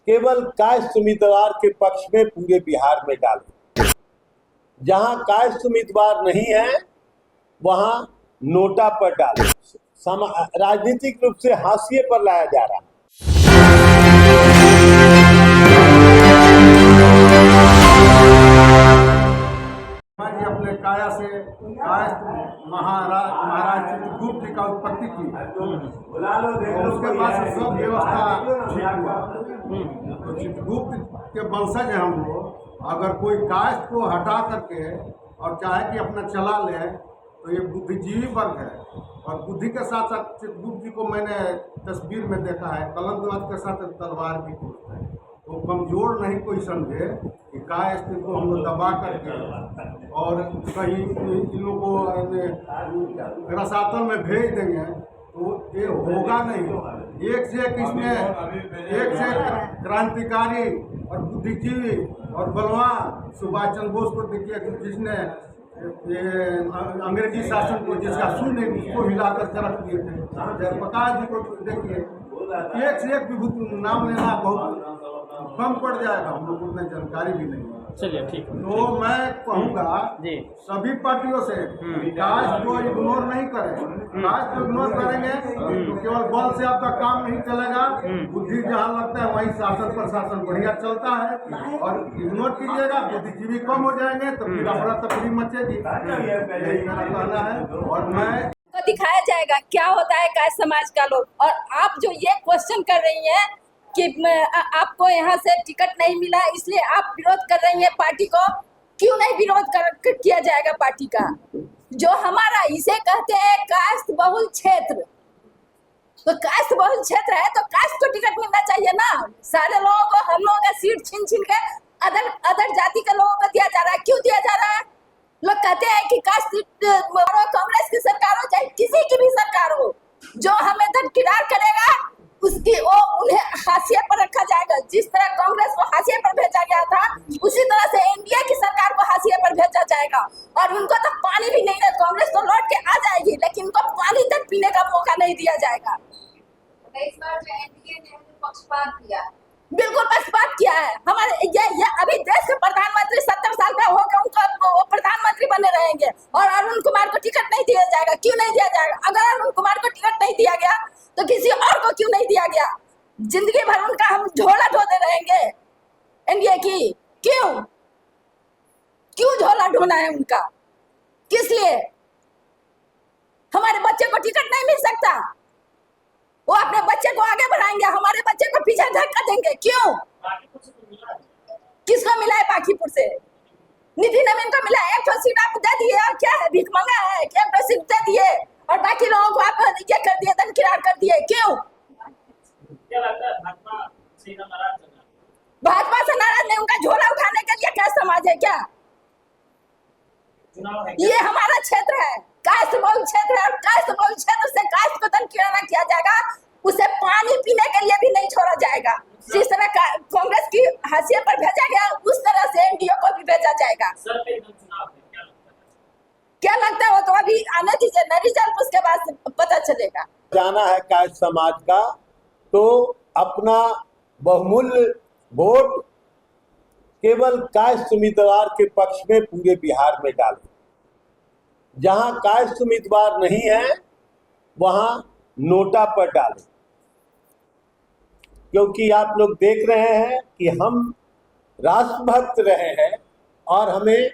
केवल कायस्थ उम्मीदवार के पक्ष में पूरे बिहार में डाले। जहां कायस्थ उम्मीदवार नहीं है वहां नोटा पर डाले। राजनीतिक रूप से हाशिए पर लाया जा रहा है। अपने काया से कायस्थ महाराज चित्रगुप्त जी का उत्पत्ति की और उसके बाद से सब व्यवस्था ठीक हुआ। तो चित्रगुप्त के वंशज हैं हम लोग। अगर कोई कायस्थ को हटा करके और चाहे कि अपना चला ले तो ये बुद्धिजीवी वर्ग है। और बुद्धि के साथ साथ चित्रगुप्त जी को मैंने तस्वीर में देखा है, कलंक के साथ तलवार भी है। तो कमजोर नहीं कोई समझे कि कायस्थ को हम लोग दबा करके और कहीं इन लोगों को रसातल में भेज देंगे तो ये होगा नहीं। एक से एक क्रांतिकारी और बुद्धिजीवी और बलवान सुभाष चंद्र बोस को देखिए, जिसने ये अंग्रेजी शासन को जिसका शून्य उसको हिलाकर के रख दिए थे। जयप्रकाश जी को देखिए, एक से एक विभूति नाम लेना बहुत कम पड़ जाएगा, हम लोग को उतना जानकारी भी नहीं है। चलिए ठीक है। तो मैं कहूँगा सभी पार्टियों से कास्ट को इग्नोर नहीं करें। कास्ट को इग्नोर करेंगे तो केवल बल से आपका काम नहीं चलेगा। बुद्धि जहाँ लगता है वहीं शासन प्रशासन बढ़िया चलता है। और इग्नोर कीजिएगा, बुद्धिजीवी कम हो जाएंगे तो फिर अफरा तफरी मचेगी। यही मेरा कहना है। और मैं दिखाया जाएगा क्या होता है कायस्थ समाज का लोग। और आप जो ये क्वेश्चन कर रही हैं कि आपको यहाँ से टिकट नहीं मिला इसलिए आप विरोध कर रही हैं पार्टी को, क्यों नहीं विरोध किया जाएगा पार्टी का? जो हमारा इसे कहते हैं कायस्थ बहुल क्षेत्र। तो कायस्थ बहुल क्षेत्र है तो कायस्थ को टिकट मिलना चाहिए ना। सारे लोगों को हम लोगों का सीट छीन छीन के अदर जाति के लोगों को दिया जा रहा है। क्यों दिया जा रहा है? लोग कहते हैं कि कायस्थ कांग्रेस की सरकार हो चाहे किसी की भी सरकार हो, जो हमें दरकिनार करेगा उसकी उन्हें हाशिए पर रखा जाएगा। जिस तरह कांग्रेस को हाशिए पर भेजा गया था उसी तरह से एनडीए की सरकार को हाशिए पर भेजा जाएगा। और उनको तो पानी भी नहीं है, कांग्रेस तो लौट के आ जाएगी लेकिन उनको पानी तक पीने का मौका नहीं दिया जाएगा। इस बार जो एनडीए ने पक्षपात किया, बिल्कुल पक्षपात किया है। हमारे ये अभी देश के प्रधानमंत्री 70 साल का हो गया, उनको प्रधानमंत्री बने रहेंगे और अरुण कुमार को टिकट नहीं दिया जाएगा। क्यों नहीं दिया जाएगा? अगर अरुण कुमार को टिकट नहीं दिया गया तो किसी और को क्यों नहीं दिया गया? जिंदगी भर उनका हम झोला ढोते रहेंगे एनडीए की। क्यों झोला ढोना है उनका? किस लिए? हमारे बच्चे को टिकट नहीं मिल सकता, वो अपने बच्चे को आगे बढ़ाएंगे, हमारे बच्चे को पीछे धक्का देंगे। क्यों? किसको मिला है बाकीपुर से? नितिन नवीन को मिला है। एक तो सीट आप दे दिए और क्या है, भीख मंगा है? क्या एक तो सीट दे दिए और बाकी लोगों को आप ये कर दिए, दरकिनार कर दिए। क्यों? क्या लगता है भाजपा से नाराज नहीं, उनका झोला उठाने के लिए क्या समाज है क्या? ये हमारा क्षेत्र है, कायस्थ बहुल क्षेत्र है और कायस्थ बहुल क्षेत्र से कायस्थ को दरकिनार किया जाएगा। उसे पानी पीने के लिए भी नहीं छोड़ा जाएगा। जिस तरह कांग्रेस की हाशिए पर भेजा गया उस तरह से एनडीए को भी भेजा जाएगा। क्या लगता है? वो तो अभी आने दीजिए ना रिजल्ट, उसके बाद पता चलेगा। जाना है कायस्थ समाज का तो अपना बहुमूल्य वोट केवल कायस्थ उम्मीदवार के पक्ष में पूरे बिहार में डालें। जहां कायस्थ उम्मीदवार नहीं है वहां नोटा पर डालें। क्योंकि आप लोग देख रहे हैं कि हम राष्ट्रभक्त रहे हैं और हमें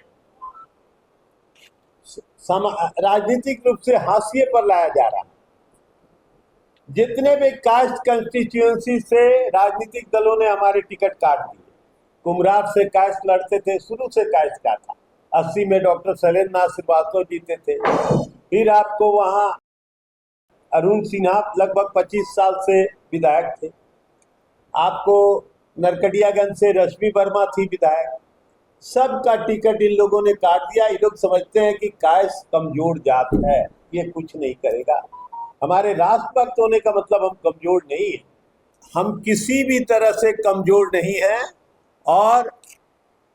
राजनीतिक रूप से हाशिए पर लाया जा रहा है। जितने भी कास्ट कंस्टिट्यूएंसी से राजनीतिक दलों ने हमारे टिकट काट दिए। कुम्हरार से कास्ट लड़ते थे, शुरू से कास्ट का था। 80 में डॉक्टर शैलेंद्र नाथ श्रीवास्तव जीते थे। फिर आपको वहां अरुण सिन्हा लगभग 25 साल से विधायक थे। आपको नरकटियागंज से रश्मि वर्मा थी विधायक। सबका टिकट इन लोगों ने काट दिया। ये लोग समझते हैं कि कायस्थ कमजोर जात है, ये कुछ नहीं करेगा। हमारे राष्ट्रभक्त होने का मतलब हम कमजोर नहीं है। हम किसी भी तरह से कमजोर नहीं है और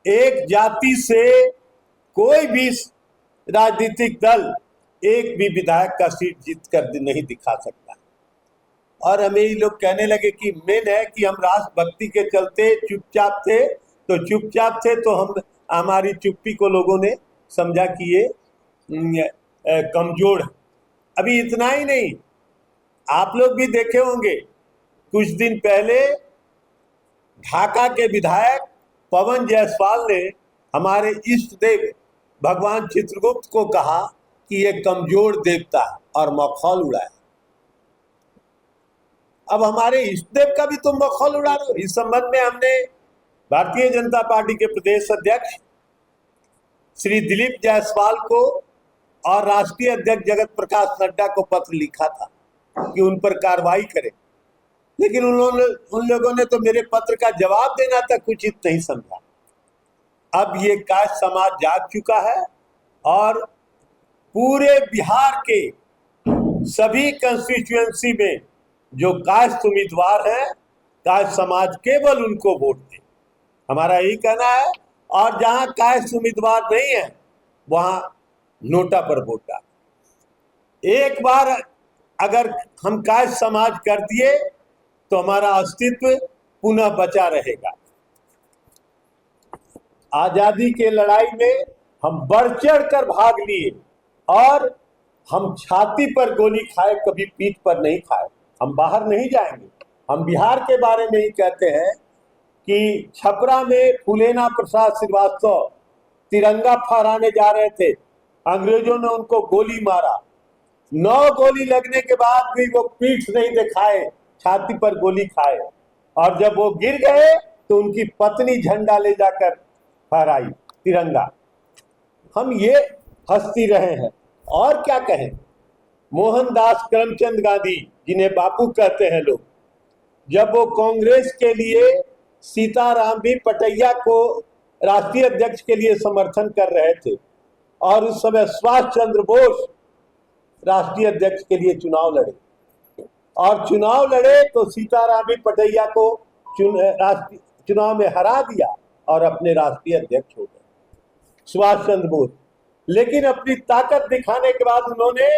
एक जाति से कोई भी राजनीतिक दल एक भी विधायक का सीट जीत कर नहीं दिखा सकता। और हमें ये लोग कहने लगे कि मेन है कि हम राष्ट्रभक्ति के चलते चुपचाप थे, तो हम हमारी चुप्पी को लोगों ने समझा कि ये कमजोर है। अभी इतना ही नहीं, आप लोग भी देखे होंगे कुछ दिन पहले ढाका के विधायक पवन जायसवाल ने हमारे इष्ट देव भगवान चित्रगुप्त को कहा कि ये कमजोर देवता है और मखौल उड़ाया। अब हमारे इष्ट देव का भी तुम मखौल उड़ा रहे हो। इस संबंध में हमने भारतीय जनता पार्टी के प्रदेश अध्यक्ष श्री दिलीप जायसवाल को और राष्ट्रीय अध्यक्ष जगत प्रकाश नड्डा को पत्र लिखा था कि उन पर कार्रवाई करें, लेकिन उन लोगों ने तो मेरे पत्र का जवाब देना तक उचित नहीं समझा। अब ये कायस्थ समाज जाग चुका है और पूरे बिहार के सभी कंस्टिट्यूएंसी में जो कायस्थ उम्मीदवार हैं, कायस्थ समाज केवल उनको वोट दे, हमारा यही कहना है। और जहां कायस्थ उम्मीदवार नहीं है वहां नोटा पर वोट डाल। एक बार अगर हम कायस्थ समाज कर दिए तो हमारा अस्तित्व पुनः बचा रहेगा। आजादी के लड़ाई में हम बढ़ चढ़ कर भाग लिए और हम छाती पर गोली खाए, कभी पीठ पर नहीं खाए। हम बाहर नहीं जाएंगे। हम बिहार के बारे में ही कहते हैं कि छपरा में फूलेना प्रसाद श्रीवास्तव तिरंगा फहराने जा रहे थे, अंग्रेजों ने उनको गोली मारा। 9 गोली लगने के बाद भी वो पीठ नहीं दिखाए, छाती पर गोली खाए, और जब वो गिर गए तो उनकी पत्नी झंडा ले जाकर फहराई तिरंगा। हम ये हंसती रहे हैं और क्या कहें। मोहनदास करमचंद गांधी, जिन्हें बापू कहते हैं लोग, जब वो कांग्रेस के लिए सीताराम भी पटैया को राष्ट्रीय अध्यक्ष के लिए समर्थन कर रहे थे और उस समय सुभाष चंद्र बोस राष्ट्रीय अध्यक्ष के लिए चुनाव लड़े, और चुनाव लड़े तो सीताराम भी पटैया को चुनाव में हरा दिया और अपने राष्ट्रीय अध्यक्ष हो गए सुभाष चंद्र बोस। लेकिन अपनी ताकत दिखाने के बाद उन्होंने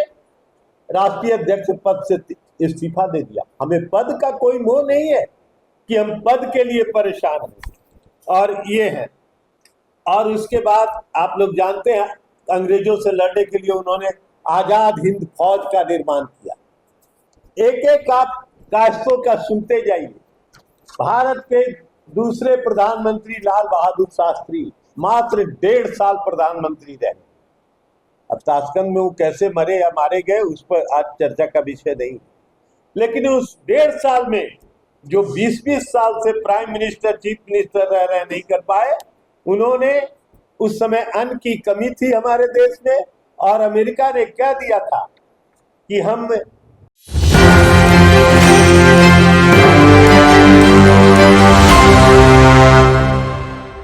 राष्ट्रीय अध्यक्ष पद से इस्तीफा दे दिया। हमें पद का कोई मोह नहीं है कि हम पद के लिए परेशान हैं, और ये है। और उसके बाद आप लोग जानते हैं, अंग्रेजों से लड़ने के लिए उन्होंने आजाद हिंद फौज का निर्माण किया। एक एक आप कायस्थों का सुनते जाइए। भारत के दूसरे प्रधानमंत्री लाल बहादुर शास्त्री मात्र 1.5 साल प्रधानमंत्री रहे। अब ताशकंद में वो कैसे मरे या मारे गए उस पर आज चर्चा का विषय नहीं, लेकिन उस 1.5 साल में जो 20-20 साल से प्राइम मिनिस्टर चीफ मिनिस्टर रह रहे नहीं कर पाए, उन्होंने उस समय अन्न की कमी थी हमारे देश में, और अमेरिका ने कह दिया था कि हम